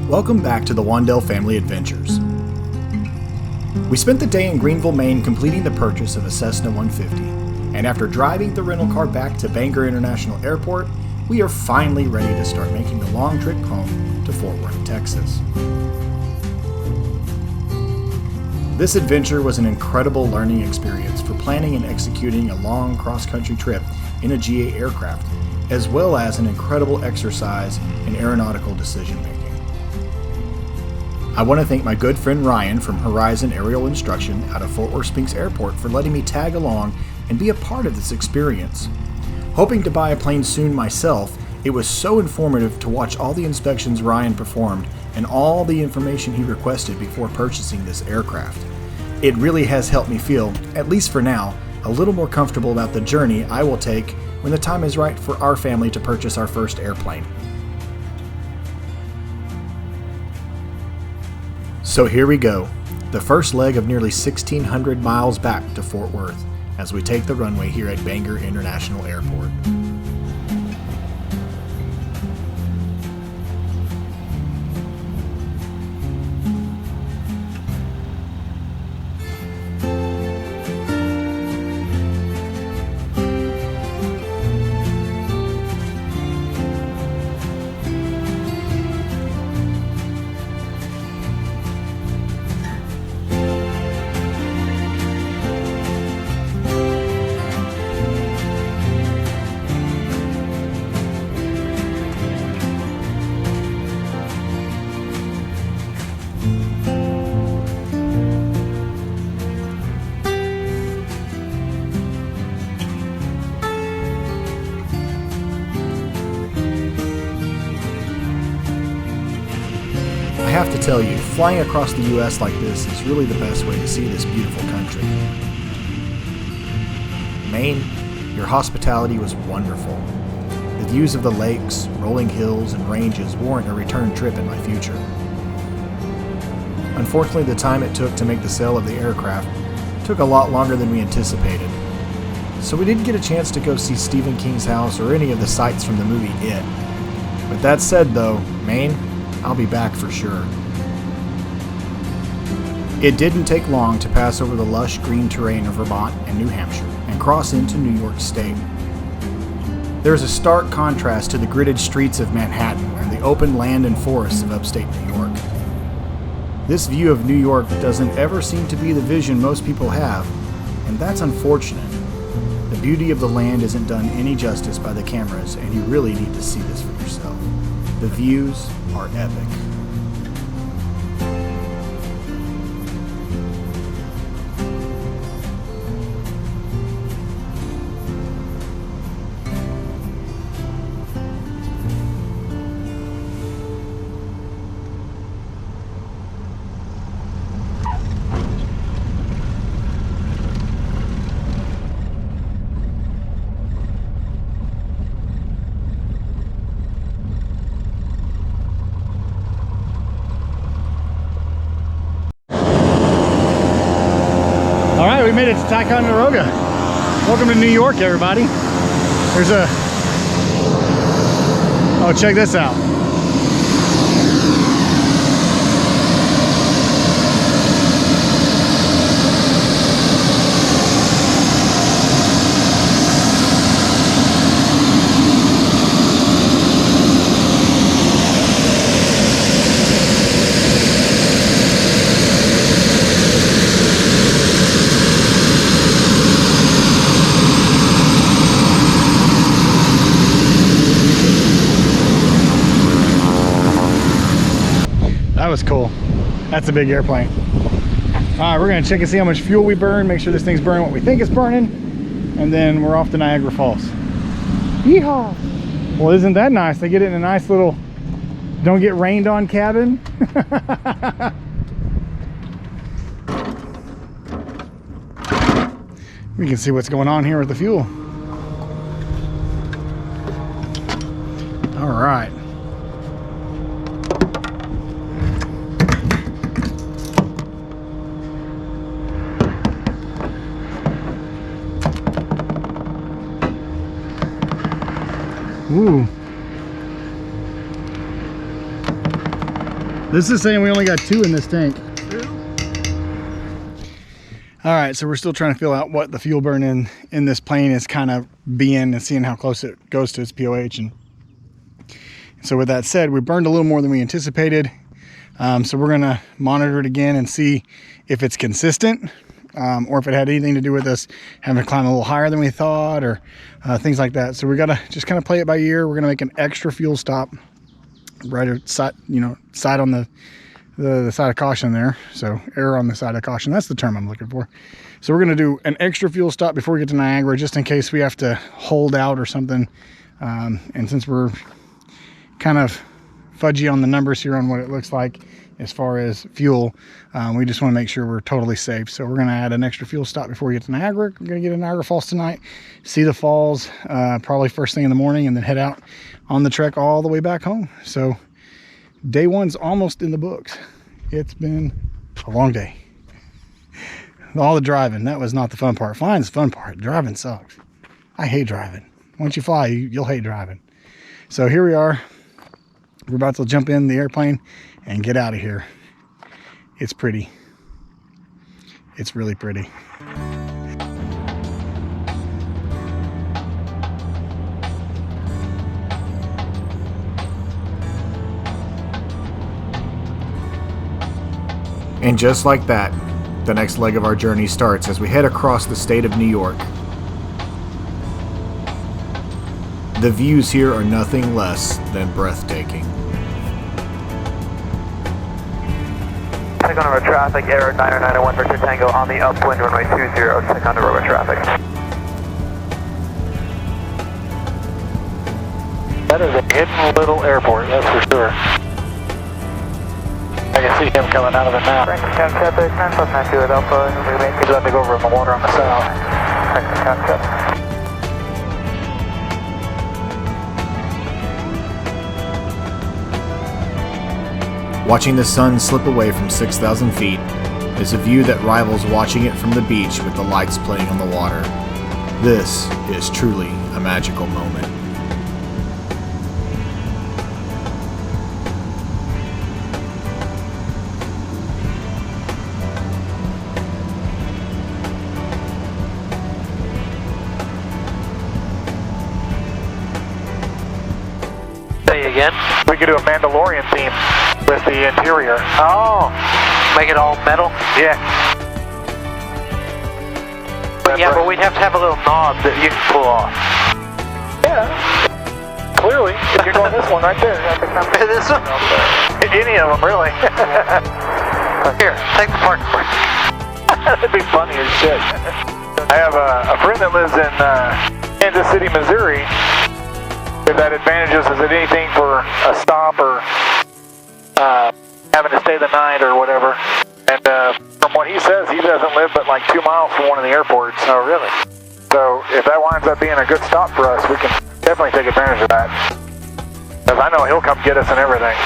Welcome back to the Wandell Family Adventures. We spent the day in Greenville, Maine completing the purchase of a Cessna 150, and after driving the rental car back to Bangor International Airport, we are finally ready to start making the long trip home to Fort Worth, Texas. This adventure was an incredible learning experience for planning and executing a long cross-country trip in a GA aircraft, as well as an incredible exercise in aeronautical decision-making. I want to thank my good friend Ryan from Horizon Aerial Instruction out of Fort Worth Spinks Airport for letting me tag along and be a part of this experience. Hoping to buy a plane soon myself, it was so informative to watch all the inspections Ryan performed and all the information he requested before purchasing this aircraft. It really has helped me feel, at least for now, a little more comfortable about the journey I will take when the time is right for our family to purchase our first airplane. So here we go, the first leg of nearly 1,600 miles back to Fort Worth as we take the runway here at Bangor International Airport. I have to tell you, flying across the U.S. like this is really the best way to see this beautiful country. Maine, your hospitality was wonderful. The views of the lakes, rolling hills, and ranges warrant a return trip in my future. Unfortunately, the time it took to make the sale of the aircraft took a lot longer than we anticipated, so we didn't get a chance to go see Stephen King's house or any of the sights from the movie It. With that said though, Maine, I'll be back for sure. It didn't take long to pass over the lush green terrain of Vermont and New Hampshire and cross into New York State. There is a stark contrast to the gridded streets of Manhattan and the open land and forests of upstate New York. This view of New York doesn't ever seem to be the vision most people have, and that's unfortunate. The beauty of the land isn't done any justice by the cameras, and you really need to see this for yourself. The views are epic. We made it to Ticonderoga. Welcome to New York, everybody. There's a... Oh, check this out. That was cool. That's a big airplane. All right, we're gonna check and see how much fuel we burn, make sure this thing's burning what we think it's burning, and then we're off to Niagara Falls. Yeehaw! Well, isn't that nice? They get it in a nice little don't get rained on cabin. We can see what's going on here with the fuel. All right. Ooh. This is saying we only got 2 in this tank. All right, so we're still trying to feel out what the fuel burn in this plane is kind of being and seeing how close it goes to its POH. And so with that said, we burned a little more than we anticipated. So we're gonna monitor it again and see if it's consistent, or if it had anything to do with us having to climb a little higher than we thought, or things like that. So we gotta just kind of play it by ear. We're gonna make an extra fuel stop right outside, side on the side of caution there. So error on the side of caution, that's the term I'm looking for. So we're gonna do an extra fuel stop before we get to Niagara, just in case we have to hold out or something. And since we're kind of fudgy on the numbers here on what it looks like as far as fuel, we just want to make sure we're totally safe. So we're going to add an extra fuel stop before we get to Niagara. We're going to get to Niagara Falls tonight, see the falls probably first thing in the morning, and then head out on the trek all the way back home. So day 1's almost in the books. It's been a long day. All the driving, that was not the fun part. Flying's the fun part. Driving sucks. I hate driving. Once you fly, you'll hate driving. So here we are. We're about to jump in the airplane and get out of here. It's pretty. It's really pretty. And just like that, the next leg of our journey starts as we head across the state of New York. The views here are nothing less than breathtaking. Check on over traffic, error 90901 for Tango on the upwind runway 20, check on over traffic. That is a hidden little airport, that's for sure. I can see him coming out of it now. Franklin County traffic, 9+92 at Alpha, He's about to go over in the water on the south. Franklin County traffic. Watching the sun slip away from 6,000 feet is a view that rivals watching it from the beach with the lights playing on the water. This is truly a magical moment. Say again? We could do a Mandalorian theme with the interior. Oh, make it all metal? Yeah. Yeah, but we'd have to have a little knob that you can pull off. Yeah. Clearly, if you're doing this one right there. This one? Any of them, really. Here, take the parking brake. That'd be funny as shit. I have a friend that lives in Kansas City, Missouri. If that advantages, is it anything for a stop or having to stay the night or whatever? And from what he says, he doesn't live but like 2 miles from one of the airports. Oh, really? So if that winds up being a good stop for us, we can definitely take advantage of that. Because I know he'll come get us and everything.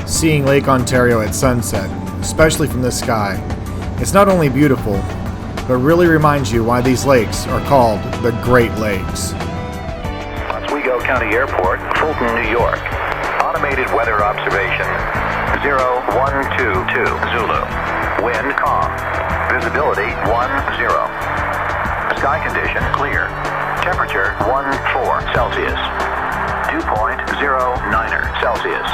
Seeing Lake Ontario at sunset, especially from the sky, it's not only beautiful, but really reminds you why these lakes are called the Great Lakes. Oswego County Airport, Fulton, New York. Automated weather observation 0122 Zulu. Wind calm. Visibility 10. Sky condition clear. Temperature 14 Celsius. Dew point 09er Celsius.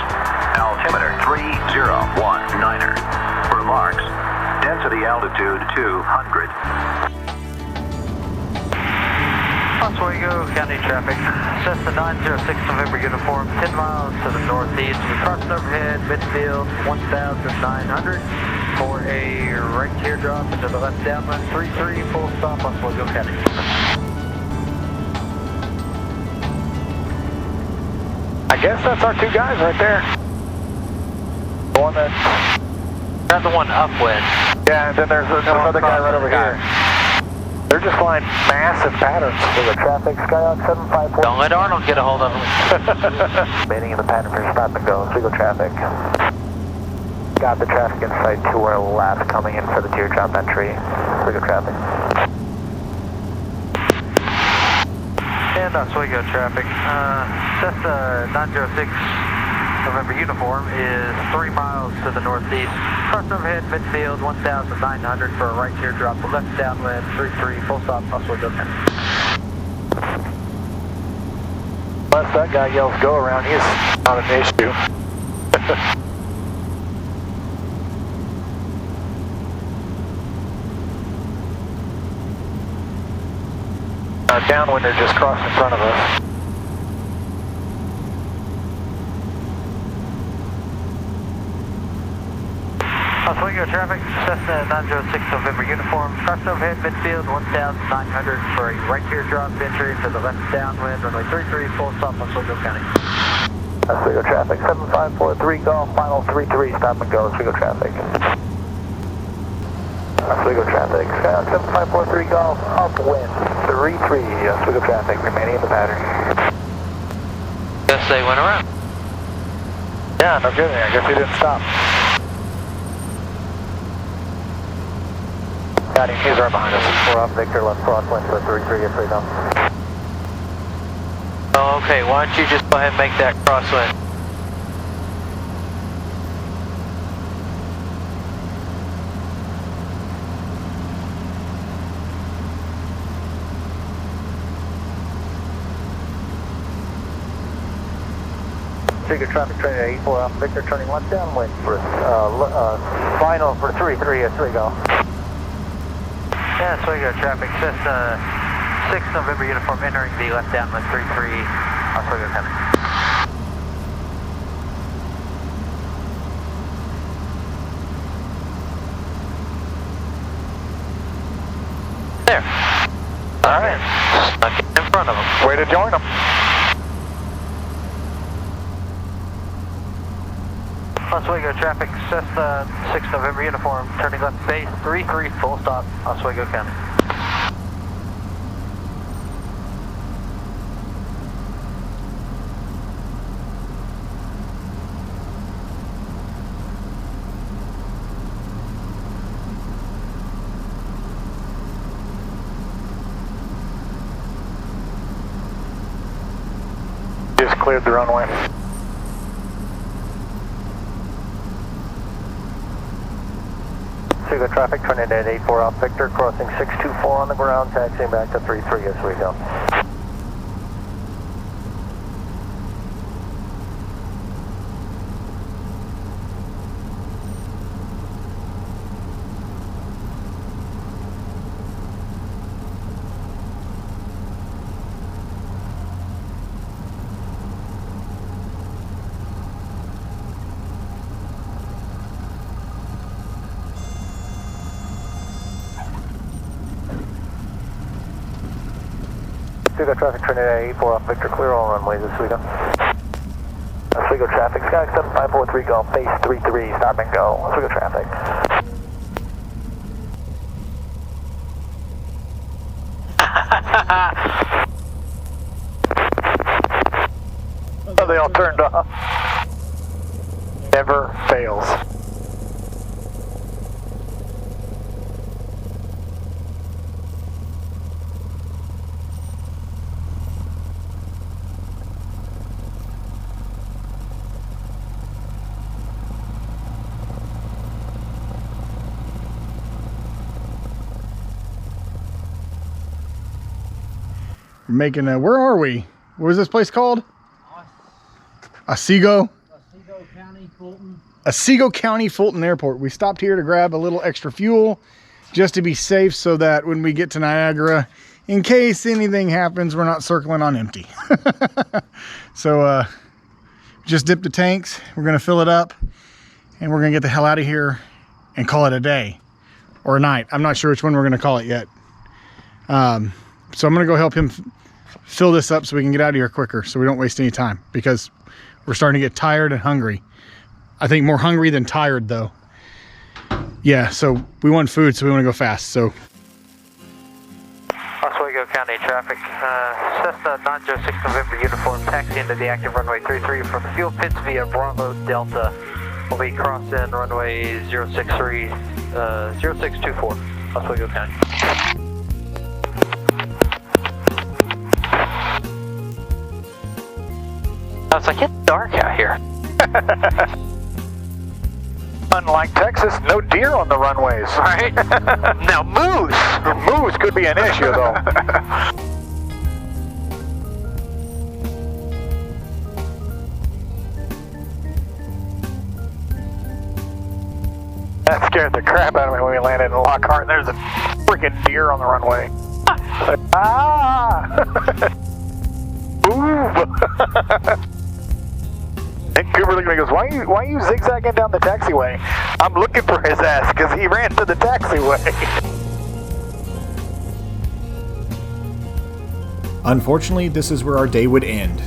Altimeter 3019er. Remarks. Density altitude 200. Oswego County traffic. Cessna 906 November uniform, 10 miles to the northeast. We crossed overhead, midfield 1900 for a right teardrop into the left downwind 33, full stop Oswego County. I guess that's our 2 guys right there. The one that... That's the one upwind. Yeah, and then there's another guy right over here. They're just flying massive patterns. Oswego traffic, Skyhawk 754. Don't let Arnold get a hold of them. Remaining in the pattern for stop and go. Oswego traffic. Got the traffic in sight to our left coming in for the teardrop entry. Oswego traffic. And Oswego traffic. Cessna 906 November uniform is 3 miles to the northeast. Cross overhead, midfield, 1,900 for a right teardrop. The left downwind, 33, full stop, Oswego 10. Unless that guy yells go around, he's not an issue. Our downwinder just crossed in front of us. Oswego traffic, Cessna 906 November uniform, cross overhead, midfield, 1,900 for a right teardrop entry to the left downwind, runway 33, full stop, Oswego County. Oswego traffic, 7543 golf, final 33, stop and go, Oswego traffic. Oswego traffic, 7543 golf, upwind, 33, Oswego traffic, remaining in the pattern. Guess they went around. Yeah, no kidding, I guess he didn't stop. Got him, he's right behind us. We're off Victor, left crosswind for 33, get straight down. Oh, okay, why don't you just go ahead and make that crosswind? Oswego traffic train at 84 off Victor, turning left downwind for final for 33, Oswego. Yeah, Oswego traffic, Cessna 6 November uniform entering the left downwind 33, Oswego County. There. All right. Stuck in front of them. Way to join them. Oswego traffic, Cessna 6 November uniform, turning left base 33, full stop, Oswego County. Just cleared the runway. Oswego traffic, turning at 84 off Victor, crossing 624 on the ground, taxiing back to 33 Oswego. Oswego traffic, turning at 84 off Victor, clear all runways, Oswego. Oswego traffic, Sky 7543 golf, base 33, stop and go, Oswego traffic. Oh, they all turned off. Never fails. Making a, where are we? What was this place called? Oswego? Oswego County, Fulton. Oswego County, Fulton Airport. We stopped here to grab a little extra fuel just to be safe so that when we get to Niagara, in case anything happens, we're not circling on empty. So just dipped the tanks. We're going to fill it up and we're going to get the hell out of here and call it a day or a night. I'm not sure which one we're going to call it yet. So I'm going to go help him fill this up so we can get out of here quicker so we don't waste any time because we're starting to get tired and hungry. I think more hungry than tired though. Yeah, so we want food, so we want to go fast. So County traffic. Cessna 906 November uniform taxi into the active runway 33 from the fuel pits via Bravo Delta. We'll be crossing runway 0624, Oswego County. I was like, it's dark out here. Unlike Texas, no deer on the runways. Right? Now moose! Moose could be an issue though. That scared the crap out of me when we landed in Lockhart and there's a freaking deer on the runway. Ah! Move! And Cooper looked at me and goes, why are you zigzagging down the taxiway? I'm looking for his ass because he ran to the taxiway. Unfortunately, this is where our day would end.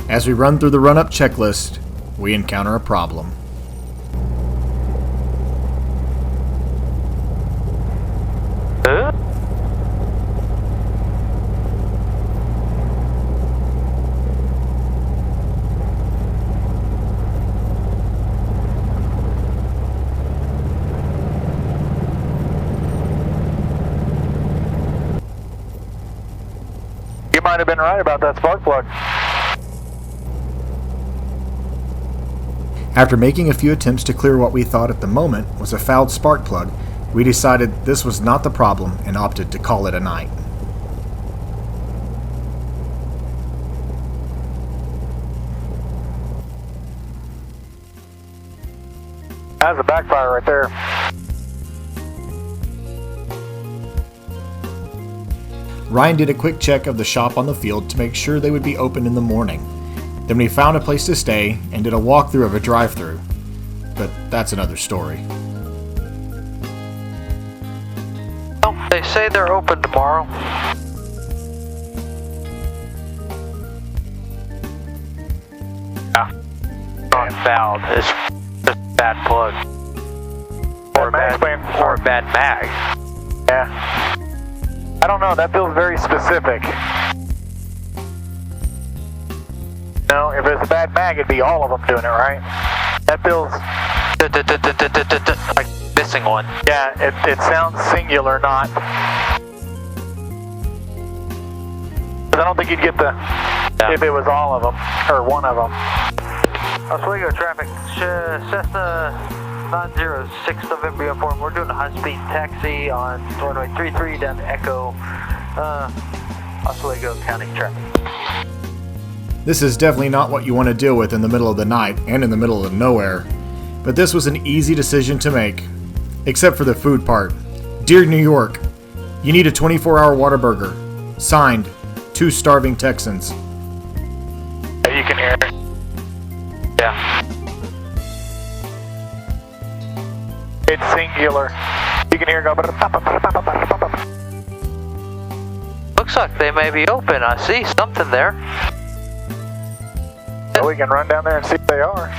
As we run through the run-up checklist, we encounter a problem. You might have been right about that spark plug. After making a few attempts to clear what we thought at the moment was a fouled spark plug, we decided this was not the problem and opted to call it a night. That's a backfire right there. Ryan did a quick check of the shop on the field to make sure they would be open in the morning. Then we found a place to stay and did a walkthrough of a drive-thru. But that's another story. Oh, they say they're open tomorrow. Yeah. Not fouled. It's just a bad plug. Or a bad mag. Yeah. I don't know, that feels very specific. No, if it's a bad mag, it'd be all of them doing it, right? That feels... like missing one. Yeah, it sounds singular, not... Because I don't think you'd get the... Yeah. If it was all of them, or one of them. Oswego traffic, Cessna 906 November uniform. We're doing a high-speed taxi on runway 33 down to Echo, Oswego County traffic. This is definitely not what you want to deal with in the middle of the night and in the middle of nowhere, but this was an easy decision to make, except for the food part. Dear New York, you need a 24-hour Whataburger. Signed, 2 starving Texans. You can hear it. Yeah. It's singular. You can hear it go... Looks like they may be open. I see something there. So we can run down there and see if they are.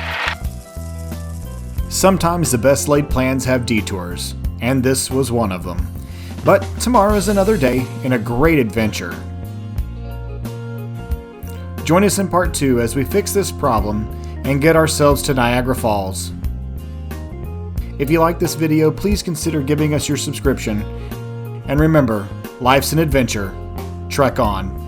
Sometimes the best laid plans have detours, and this was one of them. But tomorrow is another day and a great adventure. Join us in part 2 as we fix this problem and get ourselves to Niagara Falls. If you like this video, please consider giving us your subscription. And remember, life's an adventure. Trek on.